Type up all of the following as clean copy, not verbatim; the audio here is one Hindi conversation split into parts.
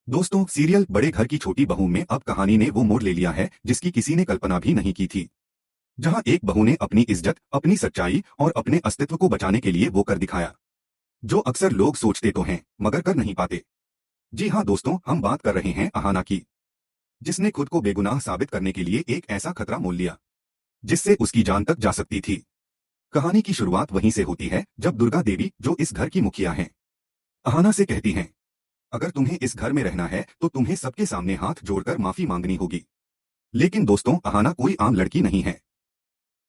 दोस्तों, सीरियल बड़े घर की छोटी बहू में अब कहानी ने वो मोड़ ले लिया है जिसकी किसी ने कल्पना भी नहीं की थी। जहां एक बहू ने अपनी इज्जत, अपनी सच्चाई और अपने अस्तित्व को बचाने के लिए वो कर दिखाया जो अक्सर लोग सोचते तो हैं मगर कर नहीं पाते। जी हाँ दोस्तों, हम बात कर रहे हैं अहाना की, जिसने खुद को बेगुनाह साबित करने के लिए एक ऐसा खतरा मोल लिया जिससे उसकी जान तक जा सकती थी। कहानी की शुरुआत वहीं से होती है जब दुर्गा देवी, जो इस घर की मुखिया हैं, अहाना से कहती हैं, अगर तुम्हें इस घर में रहना है तो तुम्हें सबके सामने हाथ जोड़कर माफी मांगनी होगी। लेकिन दोस्तों, अहाना कोई आम लड़की नहीं है।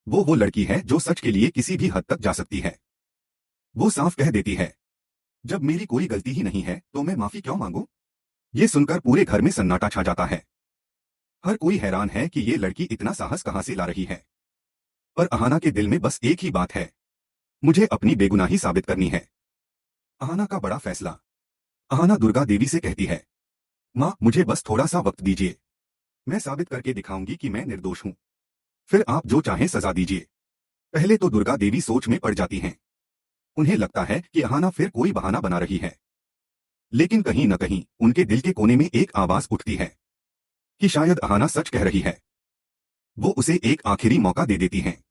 वो लड़की है जो सच के लिए किसी भी हद तक जा सकती है। वो साफ कह देती है, जब मेरी कोई गलती ही नहीं है तो मैं माफी क्यों मांगू। ये सुनकर पूरे घर में सन्नाटा छा जाता है। हर कोई हैरान है कि ये लड़की इतना साहस कहां से ला रही है। पर अहाना के दिल में बस एक ही बात है, मुझे अपनी बेगुनाही साबित करनी है। अहाना का बड़ा फैसला। अहाना दुर्गा देवी से कहती है, माँ मुझे बस थोड़ा सा वक्त दीजिए, मैं साबित करके दिखाऊंगी कि मैं निर्दोष हूँ। फिर आप जो चाहें सजा दीजिए। पहले तो दुर्गा देवी सोच में पड़ जाती हैं। उन्हें लगता है कि अहाना फिर कोई बहाना बना रही है। लेकिन कहीं न कहीं उनके दिल के कोने में एक आवाज उठती है कि शायद अहाना सच कह रही है। वो उसे एक आखिरी मौका दे देती हैं।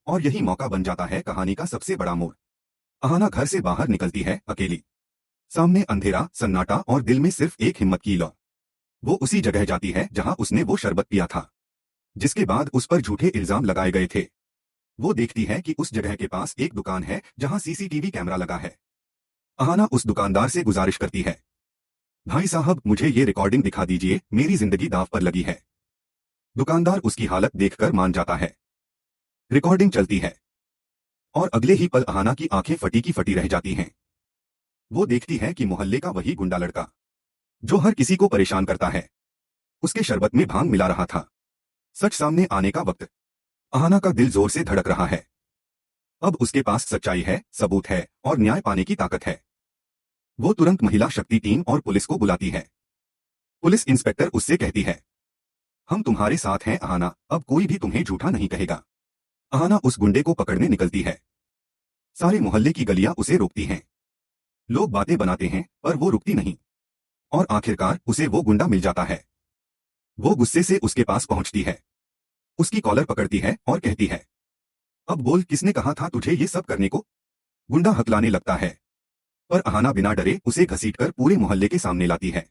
और यही मौका बन जाता है कहानी का सबसे बड़ा मोड़। अहाना घर से बाहर निकलती है अकेली। सामने अंधेरा, सन्नाटा और दिल में सिर्फ एक हिम्मत की लौ। वो उसी जगह जाती है जहां उसने वो शरबत पिया था, जिसके बाद उस पर झूठे इल्जाम लगाए गए थे। वो देखती है कि उस जगह के पास एक दुकान है जहां सीसीटीवी कैमरा लगा है। अहाना उस दुकानदार से गुजारिश करती है, भाई साहब मुझे ये रिकॉर्डिंग दिखा दीजिए, मेरी जिंदगी दांव पर लगी है। दुकानदार उसकी हालत देखकर मान जाता है। रिकॉर्डिंग चलती है और अगले ही पल अहाना की आंखें फटी की फटी रह जाती हैं। वो देखती है कि मोहल्ले का वही गुंडा लड़का जो हर किसी को परेशान करता है, उसके शरबत में भांग मिला रहा था। सच सामने आने का वक्त। अहाना का दिल जोर से धड़क रहा है। अब उसके पास सच्चाई है, सबूत है और न्याय पाने की ताकत है। वो तुरंत महिला शक्ति टीम और पुलिस को बुलाती है। पुलिस इंस्पेक्टर उससे कहती है, हम तुम्हारे साथ हैं अहाना, अब कोई भी तुम्हें झूठा नहीं कहेगा। अहाना उस गुंडे को पकड़ने निकलती है। सारे मोहल्ले की गलियां उसे रोकती हैं। लोग बातें बनाते हैं पर वो रुकती नहीं। और आखिरकार उसे वो गुंडा मिल जाता है। वो गुस्से से उसके पास पहुंचती है, उसकी कॉलर पकड़ती है और कहती है, अब बोल किसने कहा था तुझे ये सब करने को। गुंडा हकलाने लगता है पर अहाना बिना डरे उसे घसीटकर पूरे मोहल्ले के सामने लाती है।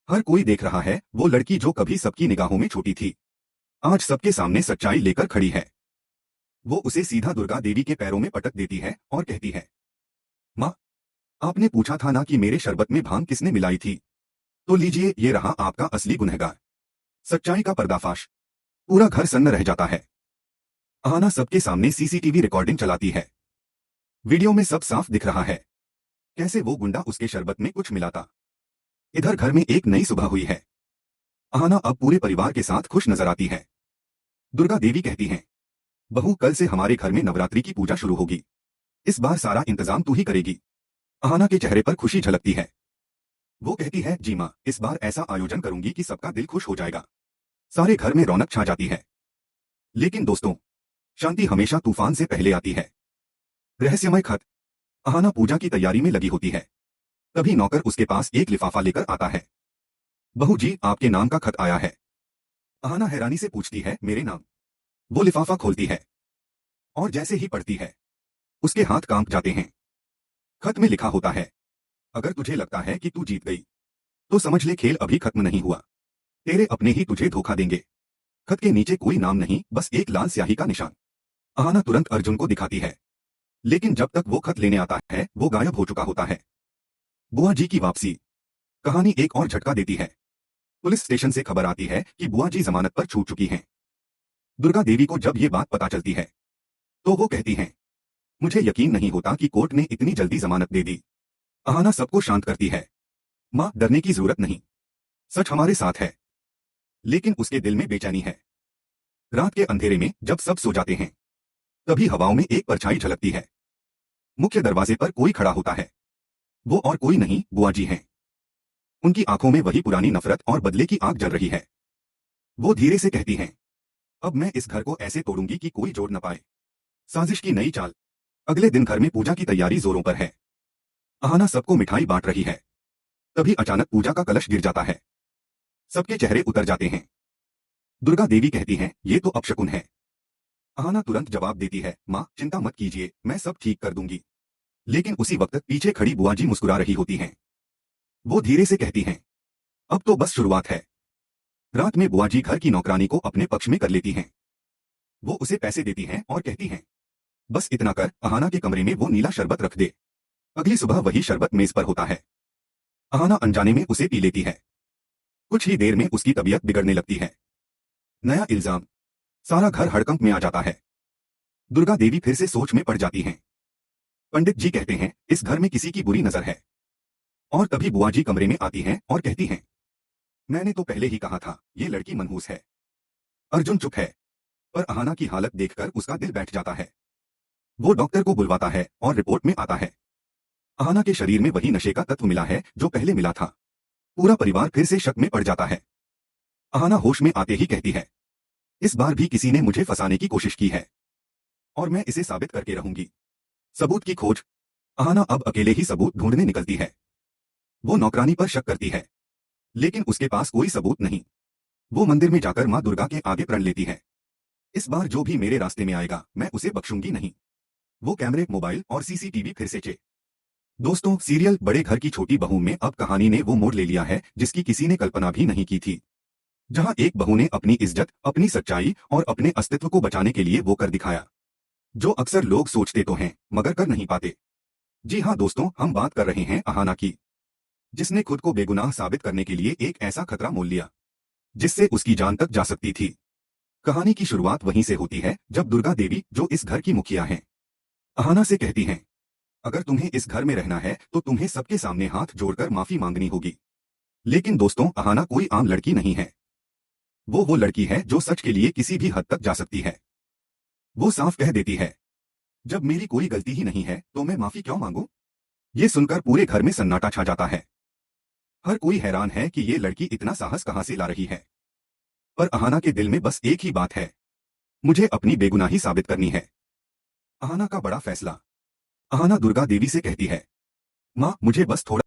हर कोई देख रहा है, वो लड़की जो कभी सबकी निगाहों में छोटी थी आज सबके सामने सच्चाई लेकर खड़ी है। वो उसे सीधा दुर्गा देवी के पैरों में पटक देती है और कहती है, माँ आपने पूछा था ना कि मेरे शरबत में भांग किसने मिलाई थी, तो लीजिए ये रहा आपका असली गुनहगार। सच्चाई का पर्दाफाश। पूरा घर सन्न रह जाता है। अहाना सबके सामने सीसीटीवी रिकॉर्डिंग चलाती है। वीडियो में सब साफ दिख रहा है, कैसे वो गुंडा उसके शरबत में कुछ मिलाता। इधर घर में एक नई सुबह हुई है। अहाना अब पूरे परिवार के साथ खुश नजर आती है। दुर्गा देवी कहती हैं, बहू कल से हमारे घर में नवरात्रि की पूजा शुरू होगी। इस बार सारा इंतजाम तू ही करेगी। अहाना के चेहरे पर खुशी झलकती है। वो कहती है, जी माँ, इस बार ऐसा आयोजन करूंगी कि सबका दिल खुश हो जाएगा। सारे घर में रौनक छा जाती है। लेकिन दोस्तों, शांति हमेशा तूफान से पहले आती है। रहस्यमय खत। अहाना पूजा की तैयारी में लगी होती है। तभी नौकर उसके पास एक लिफाफा लेकर आता है। बहू जी, आपके नाम का खत आया है। अहाना हैरानी से पूछती है, मेरे नाम। वो लिफाफा खोलती है और जैसे ही पढ़ती है उसके हाथ कांप जाते हैं। खत में लिखा होता है, अगर तुझे लगता है कि तू जीत गई तो समझ ले खेल अभी खत्म नहीं हुआ। तेरे अपने ही तुझे धोखा देंगे। खत के नीचे कोई नाम नहीं, बस एक लाल स्याही का निशान। अहाना तुरंत अर्जुन को दिखाती है, लेकिन जब तक वो खत लेने आता है वो गायब हो चुका होता है। बुआ जी की वापसी। कहानी एक और झटका देती है। पुलिस स्टेशन से खबर आती है कि बुआ जी जमानत पर छूट चुकी हैं। दुर्गा देवी को जब ये बात पता चलती है तो वो कहती हैं, मुझे यकीन नहीं होता कि कोर्ट ने इतनी जल्दी जमानत दे दी। अहाना सबको शांत करती है, माँ डरने की जरूरत नहीं, सच हमारे साथ है। लेकिन उसके दिल में बेचैनी है। रात के अंधेरे में जब सब सो जाते हैं तभी हवाओं में एक परछाई झलकती है। मुख्य दरवाजे पर कोई खड़ा होता है। वो और कोई नहीं, बुआ जी हैं। उनकी आंखों में वही पुरानी नफरत और बदले की आग जल रही है। वो धीरे से कहती हैं, अब मैं इस घर को ऐसे तोड़ूंगी कि कोई जोड़ न पाए। साजिश की नई चाल। अगले दिन घर में पूजा की तैयारी जोरों पर है। अहाना सबको मिठाई बांट रही है। तभी अचानक पूजा का कलश गिर जाता है। सबके चेहरे उतर जाते हैं। दुर्गा देवी कहती हैं, ये तो अपशकुन है। अहाना तुरंत जवाब देती है, माँ चिंता मत कीजिए, मैं सब ठीक कर दूंगी। लेकिन उसी वक्त पीछे खड़ी बुआ जी मुस्कुरा रही होती हैं। वो धीरे से कहती हैं, अब तो बस शुरुआत है। रात में बुआ जी घर की नौकरानी को अपने पक्ष में कर लेती हैं। वो उसे पैसे देती हैं और कहती हैं, बस इतना कर, अहाना के कमरे में वो नीला शरबत रख दे। अगली सुबह वही शरबत मेज पर होता है। अहाना अनजाने में उसे पी लेती है। कुछ ही देर में उसकी तबीयत बिगड़ने लगती है। नया इल्जाम। सारा घर हड़कंप में आ जाता है। दुर्गा देवी फिर से सोच में पड़ जाती हैं। पंडित जी कहते हैं, इस घर में किसी की बुरी नजर है। और तभी बुआ जी कमरे में आती हैं और कहती हैं, मैंने तो पहले ही कहा था, ये लड़की मनहूस है। अर्जुन चुप है, पर अहाना की हालत देखकर उसका दिल बैठ जाता है। वो डॉक्टर को बुलवाता है और रिपोर्ट में आता है, अहाना के शरीर में वही नशे का तत्व मिला है जो पहले मिला था। पूरा परिवार फिर से शक में पड़ जाता है। अहाना होश में आते ही कहती है, इस बार भी किसी ने मुझे फंसाने की कोशिश की है और मैं इसे साबित करके रहूंगी। सबूत की खोज। अहाना अब अकेले ही सबूत ढूंढने निकलती है। वो नौकरानी पर शक करती है, लेकिन उसके पास कोई सबूत नहीं। वो मंदिर में जाकर मां दुर्गा के आगे प्रण लेती है, इस बार जो भी मेरे रास्ते में आएगा मैं उसे बख्शूंगी नहीं। वो कैमरे, मोबाइल और सीसीटीवी फिर से चेक। दोस्तों, सीरियल बड़े घर की छोटी बहू में अब कहानी ने वो मोड़ ले लिया है जिसकी किसी ने कल्पना भी नहीं की थी। जहां एक बहू ने अपनी इज्जत, अपनी सच्चाई और अपने अस्तित्व को बचाने के लिए वो कर दिखाया, जो अक्सर लोग सोचते तो हैं मगर कर नहीं पाते। जी हाँ दोस्तों, हम बात कर रहे हैं अहाना की, जिसने खुद को बेगुनाह साबित करने के लिए एक ऐसा खतरा मोल लिया जिससे उसकी जान तक जा सकती थी। कहानी की शुरुआत वहीं से होती है जब दुर्गा देवी, जो इस घर की मुखिया हैं, अहाना से कहती हैं, अगर तुम्हें इस घर में रहना है तो तुम्हें सबके सामने हाथ जोड़कर माफी मांगनी होगी। लेकिन दोस्तों, अहाना कोई आम लड़की नहीं है। वो लड़की है जो सच के लिए किसी भी हद तक जा सकती है। वो साफ कह देती है, जब मेरी कोई गलती ही नहीं है तो मैं माफी क्यों मांगूं? ये सुनकर पूरे घर में सन्नाटा छा जाता है। हर कोई हैरान है कि ये लड़की इतना साहस कहां से ला रही है। पर अहाना के दिल में बस एक ही बात है, मुझे अपनी बेगुनाही साबित करनी है। अहाना का बड़ा फैसला। अहाना दुर्गा देवी से कहती है, मां मुझे बस थोड़ा